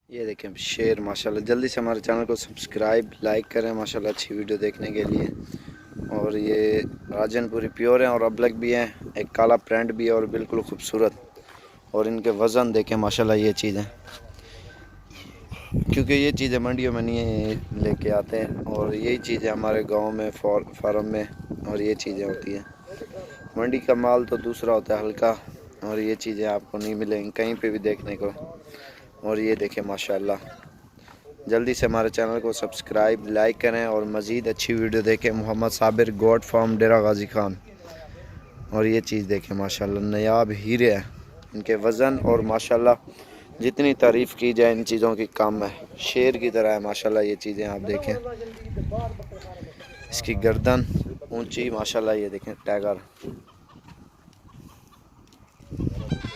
ये देखें शेर माशाल्लाह। जल्दी से हमारे चैनल को सब्सक्राइब लाइक करें माशाल्लाह अच्छी वीडियो देखने के लिए। और ये राजनपुरी प्योर हैं और अबलग भी हैं, एक काला प्रिंट भी है और बिल्कुल खूबसूरत। और इनके वज़न देखें माशाल्लाह। ये चीज़ें क्योंकि ये चीज़ें मंडियों में नहीं लेके आते हैं और यही चीज़ें हमारे गांव में फार्म में और ये चीज़ें होती हैं। मंडी का माल तो दूसरा होता है हल्का, और ये चीज़ें आपको नहीं मिलेंगी कहीं पे भी देखने को। और ये देखें माशाल्लाह। जल्दी से हमारे चैनल को सब्सक्राइब लाइक करें और मज़ीद अच्छी वीडियो देखें। Mohammad Sabir goat farm Dera Ghazi Khan. और ये चीज़ देखें माशाल्लाह, नायाब हीरे हैं। इनके वज़न और माशाल्लाह जितनी तारीफ़ की जाए इन चीज़ों की कम है। शेर की तरह है माशाल्लाह ये चीज़ें। आप देखें इसकी गर्दन ऊंची माशाल्लाह। ये देखें टाइगर,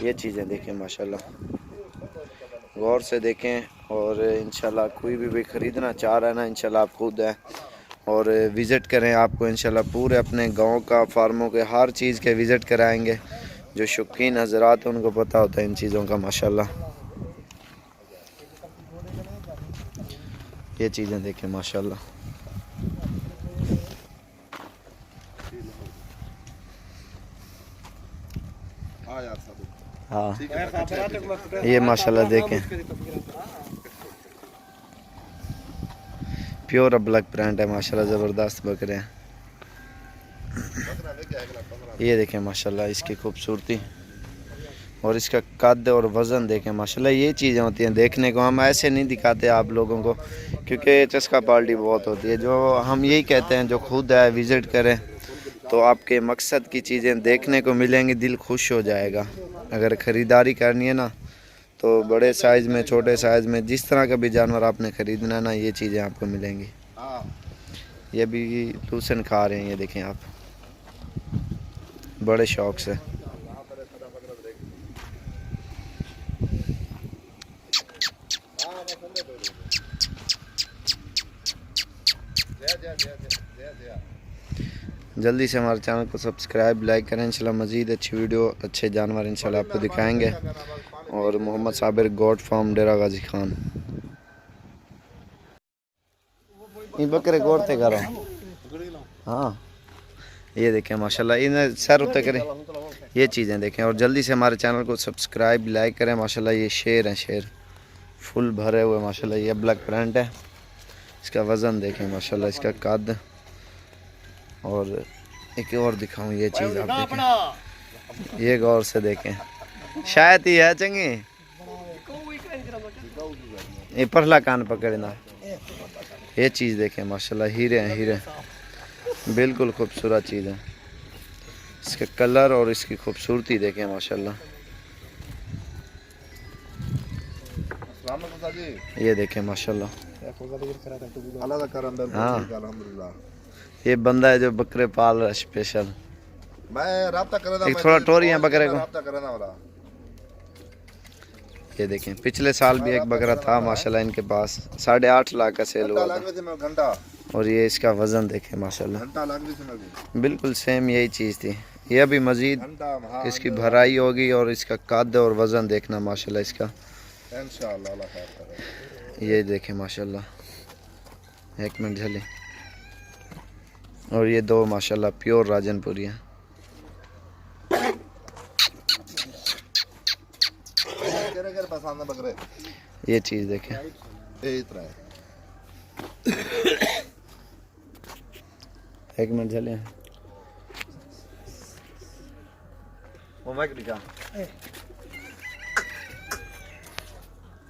ये चीज़ें देखें माशाल्लाह। गौर से देखें और इंशाल्लाह कोई भी ख़रीदना चाह रहा है ना, इंशाल्लाह आप खुद हैं और विज़िट करें। आपको इंशाल्लाह पूरे अपने गांव का फार्मों के हर चीज़ के विज़िट कराएंगे। जो शौकीन हज़रात हैं उनको पता होता है इन चीज़ों का माशाल्लाह। ये चीज़ें देखें माशाल्लाह। हाँ ये माशाल्लाह देखें प्योर अबलग प्रिंट है माशाल्लाह। ज़बरदस्त बकरे हैं। ये देखें माशाल्लाह इसकी खूबसूरती और इसका कद और वज़न देखें माशाल्लाह। ये चीज़ें होती हैं देखने को, हम ऐसे नहीं दिखाते आप लोगों को क्योंकि चस्का पार्टी बहुत होती है। जो हम यही कहते हैं जो खुद है विज़िट करें तो आपके मकसद की चीज़ें देखने को मिलेंगी, दिल खुश हो जाएगा। अगर ख़रीदारी करनी है ना तो बड़े साइज़ में छोटे साइज़ में जिस तरह का भी जानवर आपने ख़रीदना है ना, ये चीज़ें आपको मिलेंगी। ये भी लूसन खा रहे हैं, ये देखें आप बड़े शौक़ से। जल्दी से हमारे चैनल को सब्सक्राइब लाइक करें। इंशाल्लाह मज़ीद अच्छी वीडियो अच्छे जानवर इंशाल्लाह आपको दिखाएंगे। और मोहम्मद साबिर गोट फार्म डेरा गाजी खान। ये बकरे गोरते करो। हाँ ये देखें माशाल्लाह। इन्हें सर उतर करें, ये चीज़ें देखें। और जल्दी से हमारे चैनल को सब्सक्राइब लाइक करें माशाल्लाह। ये शेर हैं, शेर फुल भरे हुए माशाल्लाह। ये ब्लैक प्रिंट है। इसका वज़न देखें माशाल्लाह, इसका कद। और एक और दिखाऊं ये चीज़ आप देखें, ये गौर से देखें। शायद ही है चंगी ये परला कान पकड़ना। ये चीज़ देखें माशाल्लाह। हीरे हैं, हीरे बिल्कुल खूबसूरत चीज़ है। इसके कलर और इसकी खूबसूरती देखें माशाल्लाह। ये देखें माशाल्लाह। हाँ ये बंदा है जो बकरे पाल रहा है स्पेशल। मैं राब्ता कर रहा, एक थोड़ा टोरियां बकरे को राब्ता कर रहा हूं। ये देखें पिछले साल भी एक बकरा था माशाल्लाह इनके पास, 8.5 लाख का सेल हुआ था। और ये इसका वज़न देखें माशाल्लाह बिल्कुल सेम यही चीज़ थी। ये अभी मज़ीद इसकी भराई होगी और इसका कद और वज़न देखना माशाल्लाह इसका इंशाअल्लाह। ये देखें माशाल्लाह, एक मिनट झले। और ये दो माशाल्लाह प्योर राजनपुरी हैं। ये चीज़ देखें एक मिनट झले।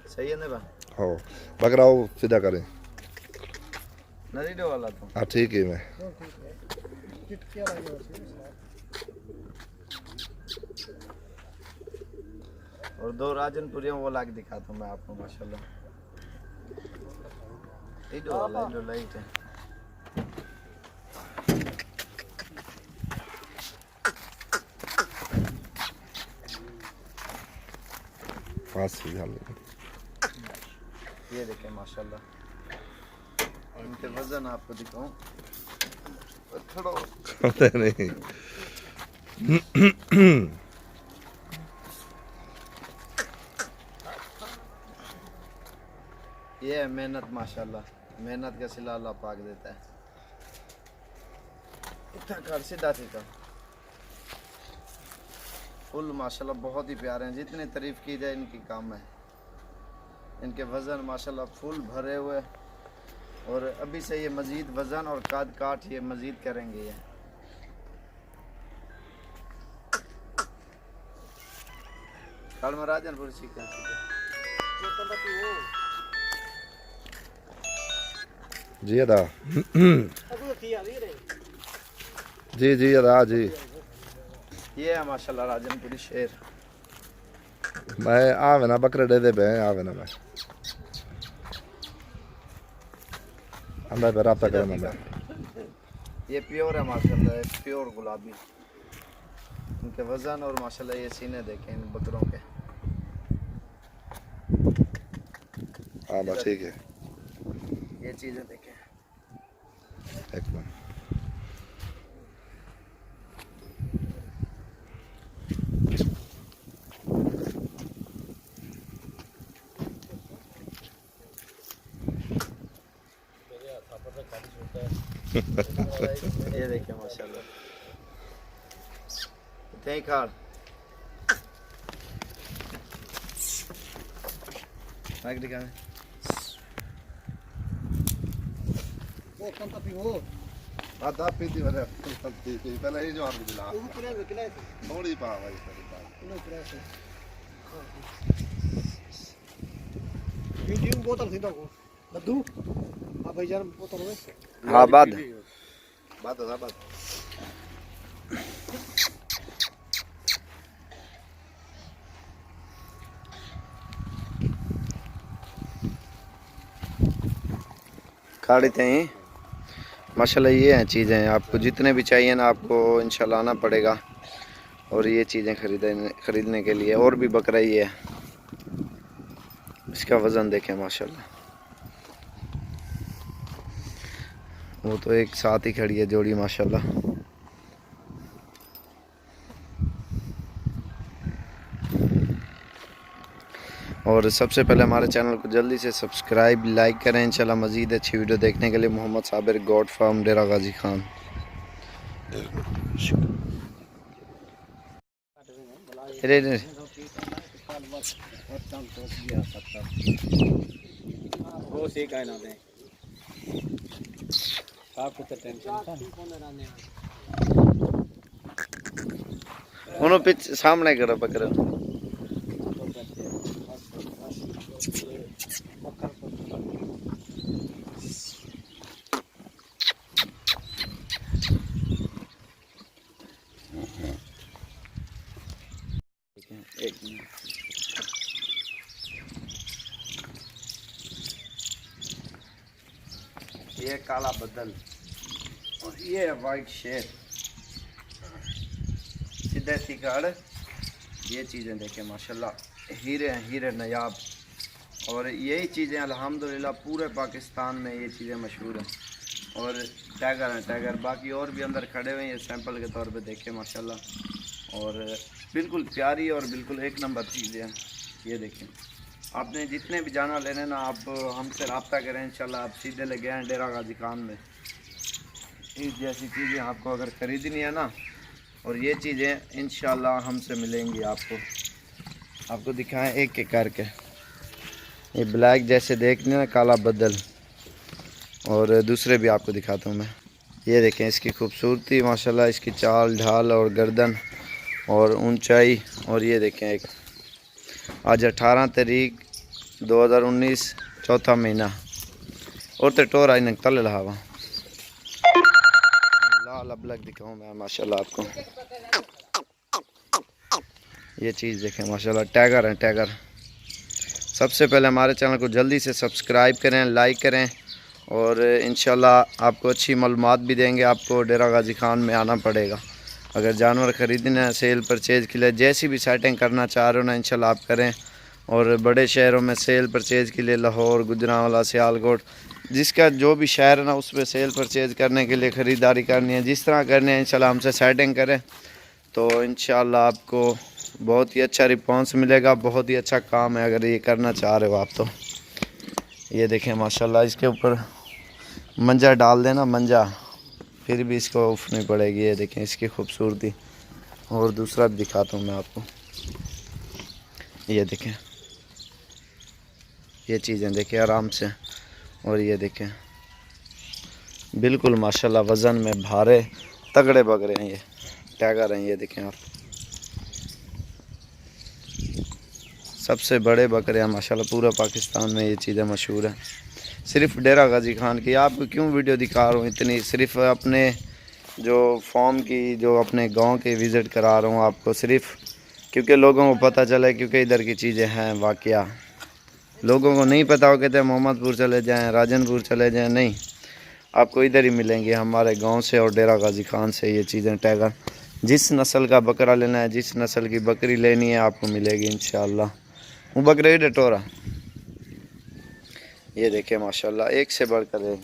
सही है ना हो बकरा सीधा करें वाला तो हाँ ठीक है। मैं और दो राजनपुरियों वो लाके दिखाता हूँ मैं आपको माशाल्लाह। ये लाइट है। ये देखें माशाल्लाह। इनके वजन आपको दिखाऊं खड़ा नहीं। ये है मेहनत, माशाल्लाह, मेहनत का सिला अल्लाह पाक देता है। इतना कर सीधा सीधा फुल माशाल्लाह बहुत ही प्यारे हैं। जितनी तारीफ़ की जाए इनकी काम है। इनके वज़न माशाल्लाह फुल भरे हुए, और अभी से ये मज़ीद वज़न और काट काट ये मज़ीद करेंगे। ये काल महाराजनपुर सीखा जी अदा जी अदा जी। ये है माशाल्लाह राजनपुरी शेर। मैं आवे ना बकरे दे दे आवे ना मैं अंदर पे राब्ता करना मैं। ये प्योर है माशाल्लाह, प्योर गुलाबी। इनके वज़न और माशाल्लाह ये सीने देखें इन बकरों के। हाँ बस ठीक है, ये चीज़ें देखें एकदम। ये देखिए माशाल्लाह इतने खाड़ माइक दिखाएं। वो कौन सा पी वो आधा पीती वाले पहले ही जो आपको दिला वो पूरा किला है थोड़ी पा भाई थोड़ी पा किलो पूरा है। वीडियो बोतल थी तो बद्दू हां भाईजान बोतल है। हाँ बाद बात है बात। खाड़ी थे माशाल्लाह। ये हैं चीज़ें, आपको जितने भी चाहिए ना आपको इंशाल्लाह आना पड़ेगा। और ये चीज़ें खरीदने के लिए और भी बकरा ही है। इसका वज़न देखें माशाल्लाह, वो तो एक साथ ही खड़ी है जोड़ी माशाल्लाह। और सबसे पहले हमारे चैनल को जल्दी से सब्सक्राइब लाइक करें। इंशाल्लाह मज़ीद अच्छी वीडियो देखने के लिए। Mohammad Sabir, God farm, Dera Ghazi Khan. वो से का ना दे आपको तो टेंशन था उन्होंने पीछे सामने करो बकरा। एक मिनट, ये काला बदल और ये है वाइट शेर, सीधे तिगाड़। ये चीज़ें देखें माशाल्लाह, हीरे हैं, हीरे नयाब। और यही चीज़ें अल्हम्दुलिल्लाह पूरे पाकिस्तान में ये चीज़ें मशहूर हैं। और टाइगर हैं, टाइगर बाकी और भी अंदर खड़े हुए हैं, ये सैंपल के तौर पे देखें माशाल्लाह। और बिल्कुल प्यारी और बिल्कुल एक नंबर चीज़ें हैं। ये देखें, आपने जितने भी जाना लेने ना आप हमसे रब्ता करें, इंशाल्लाह आप सीधे लगे हैं डेरा गाजी खान में। इस जैसी चीज़ें आपको अगर ख़रीदनी है ना, और ये चीज़ें इंशाल्लाह हमसे मिलेंगी आपको दिखाएं एक एक करके। ये ब्लैक जैसे देखने ना, काला बदल, और दूसरे भी आपको दिखाता हूँ मैं। ये देखें इसकी खूबसूरती माशाल्लाह, इसकी चाल ढाल और गर्दन और ऊंचाई। और ये देखें एक आज 18 तारीख 2019 चौथा महीना और तो टोर आई तल लहावा लाल अबलग दिखाऊँ मैं माशाल्लाह आपको। ये चीज़ देखें माशाल्लाह, टाइगर है टाइगर। सबसे पहले हमारे चैनल को जल्दी से सब्सक्राइब करें, लाइक करें, और इंशाल्लाह आपको अच्छी मालूमात भी देंगे। आपको डेरा गाजी खान में आना पड़ेगा अगर जानवर ख़रीदना है, सेल परचेज़ के लिए जैसी भी सेटिंग करना चाह रहे हो ना, इंशाल्लाह आप करें। और बड़े शहरों में सेल परचेज़ के लिए लाहौर, गुजरांवाला, सियालकोट, जिसका जो भी शहर है ना उसमें सेल परचेज़ करने के लिए ख़रीदारी करनी है, जिस तरह करनी है इंशाल्लाह हमसे सेटिंग करें तो इंशाल्लाह आपको बहुत ही अच्छा रिस्पॉन्स मिलेगा। बहुत ही अच्छा काम है अगर ये करना चाह रहे हो आप तो। ये देखें माशाल्लाह, इसके ऊपर मंजा डाल देना, मंजा, फिर भी इसको उठनी पड़ेगी। ये देखें इसकी खूबसूरती। और दूसरा भी दिखाता हूँ मैं आपको। ये देखें, ये चीज़ें देखें आराम से। और ये देखें बिल्कुल माशाल्लाह वज़न में भारे तगड़े बकरे हैं, ये टाइगर हैं। ये देखें आप, सबसे बड़े बकरे हैं माशाल्लाह, पूरा पाकिस्तान में ये चीज़ें मशहूर हैं। सिर्फ डेरा गाजी खान की आपको क्यों वीडियो दिखा रहा हूँ इतनी, सिर्फ अपने जो फॉर्म की, जो अपने गांव के विज़िट करा रहा हूँ आपको, सिर्फ क्योंकि लोगों को पता चले, क्योंकि इधर की चीज़ें हैं वाक़या। लोगों को नहीं पता हो, कहते हैं मोहम्मदपुर चले जाएं, राजनपुर चले जाएं, नहीं, आपको इधर ही मिलेंगे हमारे गांव से और डेरा गाजी खान से। ये चीज़ें टाइगर, जिस नस्ल का बकरा लेना है, जिस नस्ल की बकरी लेनी है, आपको मिलेगी इंशाअल्लाह। वो बकरे ही डटोरा। ये देखें माशाल्लाह, एक से बढ़कर एक।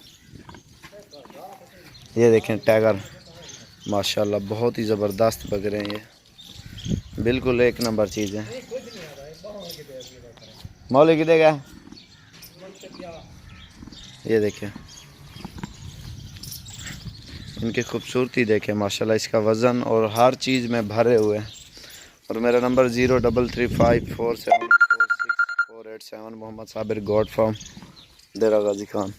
ये देखें टाइगर माशाल्लाह, बहुत ही ज़बरदस्त बकरे हैं ये, बिल्कुल एक नंबर चीज़ है। मौली किधर गया? ये देखें इनकी खूबसूरती देखें माशाल्लाह, इसका वज़न और हर चीज़ में भरे हुए हैं। और मेरा number 0335474648 Mohammad Sabir goat farm, Dera Ghazi Khan.